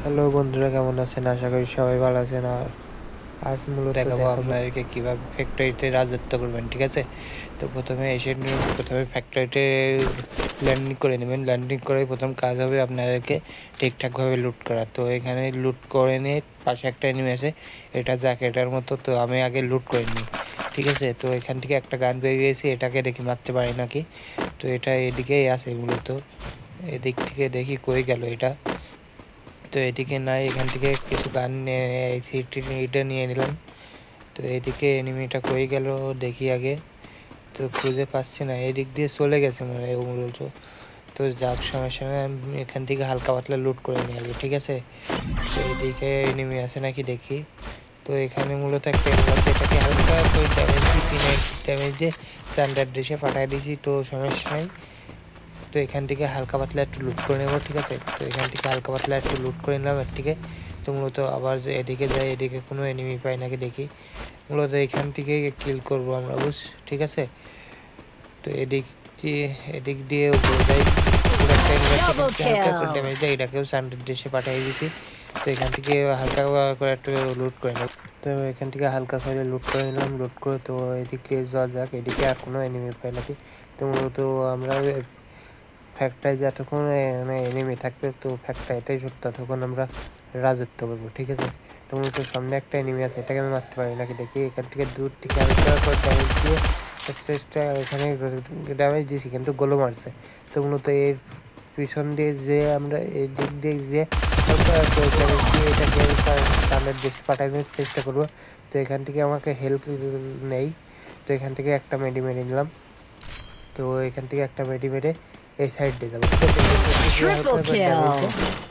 Hello বন্ধুরা, কেমন আছেন? আশা করি সবাই ভালো আছেন। আর আজ মূলত দেখাবো আপনাদেরকে কীভাবে ফ্যাক্টরিতে রাজত্ব করবেন। ঠিক আছে, তো প্রথমে ফ্যাক্টরিতে ল্যান্ডিং করে নেবেন। ল্যান্ডিং করে প্রথম কাজ হবে আপনাদেরকে ঠিকঠাকভাবে লুট করা। তো এখানে লুট করে নিয়ে পাশে একটা এনিমি আছে, এটা জ্যাকেটের মতো। তো আমি আগে লুট করে নিই। ঠিক আছে, তো এখান থেকে একটা গান পেয়ে গিয়েছি, এটাকে দেখি মারতে পারি নাকি। তো এটা এদিকেই আছে মূলত, এদিক থেকে দেখি কই গেল এটা। তো এদিকে নাই, এখান থেকে কিছু গান সিটিটা নিয়ে নিলাম। তো এদিকে এনিমিটা কই গেল দেখি আগে, তো খুঁজে পাচ্ছি না। এদিক দিয়ে চলে গেছে মনে হয় মূলত। তো যাক, সমস্যা নেই, আমি এখান থেকে হালকা পাতলা লুট করে নিয়ে আগে। ঠিক আছে, তো এদিকে এনিমি আছে নাকি দেখি। তো এখানে মূলত একটা এনিমি আছে, এটাকে হালকা করে ড্যামেজ দিয়ে স্ট্যান্ডার্ড দেশে পাঠিয়ে দিয়েছি। তো সমস্যা নেই, তো এখান থেকে হালকা পাতলা একটু লুট করে নেব। ঠিক আছে, তো এখান থেকে হালকা পাতলা একটু লুট করে নিলাম এর থেকে। তো মূলত আবার যে এদিকে যাই, এদিকে কোনো এনিমি পাই নাকি দেখি। মূলত এখান থেকে কিল করব আমরা, বুঝ। ঠিক আছে, তো এদিক দিয়ে উপরে যাই। হালকা করে ড্যামেজ দেয়, এটাকেও সানডের দেশে পাঠিয়ে দিয়েছি। তো এখান থেকে হালকা করে একটু লুট করে নেব। তো এখান থেকে হালকা করে লুট করে নিলাম। লুট করে তো এদিকে যাওয়া যাক, এদিকে আর কোনো এনিমি পাই নাকি। তো মূলত আমরা ফ্যাক্টরি যতক্ষণ মানে এনিমি থাকবে, তো ফ্যাক্টরিটাই ততক্ষণ আমরা রাজত্ব করবো। ঠিক আছে, তো মূলত সামনে একটা এনিমি আছে, এটাকে আমি মারতে পারি নাকি দেখি। এখান থেকে দূর থেকে হালকা করে ড্যামেজ দিয়ে চেষ্টা, এখানে ড্যামেজ দিয়েছি কিন্তু গোলও মারছে। তো মূলত এর পিছন দিয়ে যে আমরা এই দিক দিয়ে যে ড্যামেজ দিয়ে এটাকে সামনের দেশে পাঠানোর চেষ্টা করবো। তো এখান থেকে আমাকে হেল্প নেই। তো এখান থেকে একটা মেডি মেরে নিলাম। তো এখান থেকে একটা মেডি মেরে এই সাইড দিয়ে যাবো।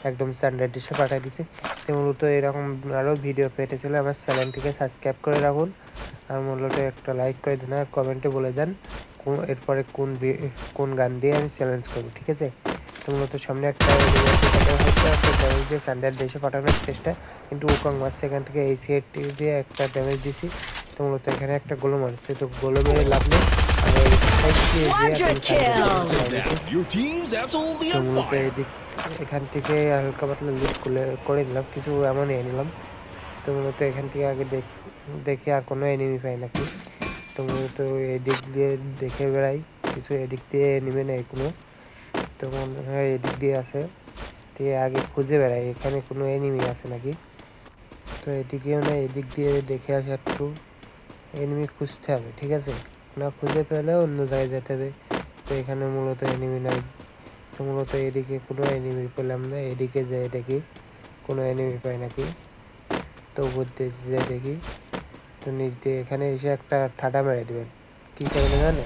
একদম স্ট্যান্ডার্ড ডিশে পাঠিয়ে দিচ্ছে। তো মূলত এরকম আরও ভিডিও পেতে চলে আমার চ্যানেলটিকে সাবস্ক্রাইব করে রাখুন। আর মূলত একটা লাইক করে দিন, আর কমেন্টে বলে যান এরপরে কোন গান দিয়ে আমি চ্যালেঞ্জ করবো। ঠিক আছে, তো মূলত সামনে একটা ড্যামেজ দিয়ে স্ট্যান্ডার্ড ডিশে পাঠানোর চেষ্টা, কিন্তু উকং মারছে এখান থেকে। এই সিএটি দিয়ে একটা ড্যামেজ দিছি। তো মূলত এখানে একটা গোলো মারছে, তো গোলো মেরে লাভ নেই। এখান থেকে হালকা পাতলা লুট করে নিলাম, কিছু এমন নিয়ে নিলাম। তো মূলত এখান থেকে আগে দেখি আর কোনো এনিমি পাই নাকি। তো মূলত এদিক দিয়ে দেখে বেড়াই, কিছু এদিক দিয়ে নেমে নেই কোনো। তো মনে হয় এদিক দিয়ে আছে, ঠিক আগে খুঁজে বেড়াই এখানে কোনো এনিমি আছে নাকি। তো এদিকেও না, এদিক দিয়ে দেখে আসে একটু, এনিমি খুঁজতে হবে। ঠিক আছে, না খুঁজে পেলে অন্য জায়গায় যেতে হবে। তো এখানে মূলত এনিমি নাই। তো মূলত এদিকে কোনো এনিমি পেলাম না, এদিকে যেয়ে দেখি কোনো এনিমি পাই নাকি। তো উপর দিয়ে যেয়ে দেখি, তো নিচ দিয়ে এখানে এসে একটা ঠাডা মেরে দেবেন। কী করবেন জানে,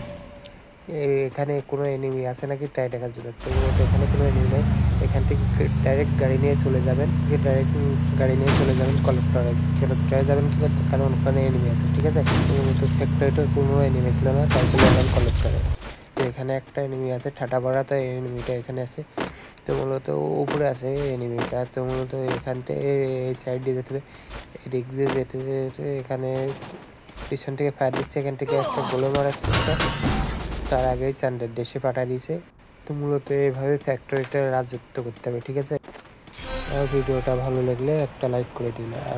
এখানে কোনো এনিমি আছে নাকি ট্রাই দেখার জন্য। তো মূলত এখানে কোনো এনিমি নেই। এখান থেকে ডাইরেক্ট গাড়ি নিয়ে চলে যাবেন, কলেক্টরে যাবেন। কী করতে, কারণ ওখানে এনিমি আছে। ঠিক আছে, মূলত ফ্যাক্টরিতে কোনো এনিমি ছিল না, তাই চলে যাবেন কলেক্টরে। তো এখানে একটা এনিমি আছে ঠাডা ভরা, তো এনিমিটা এখানে আছে। তো মূলত উপরে আছে এনিমিটা। তো মূলত এখান থেকে এই সাইড দিয়ে যেতে হবে, এদিক দিয়ে যেতে যেতে এখানে পিছন থেকে ফায়ার দিচ্ছে। এখান থেকে একটা গোলো মারার চেষ্টা, তার আগেই চান্দের দেশে পাঠিয়ে দিয়েছে। তো মূলত এইভাবে ফ্যাক্টরিটা রাজত্ব করতে হবে। ঠিক আছে, আর ভিডিওটা ভালো লাগলে একটা লাইক করে দিন। আর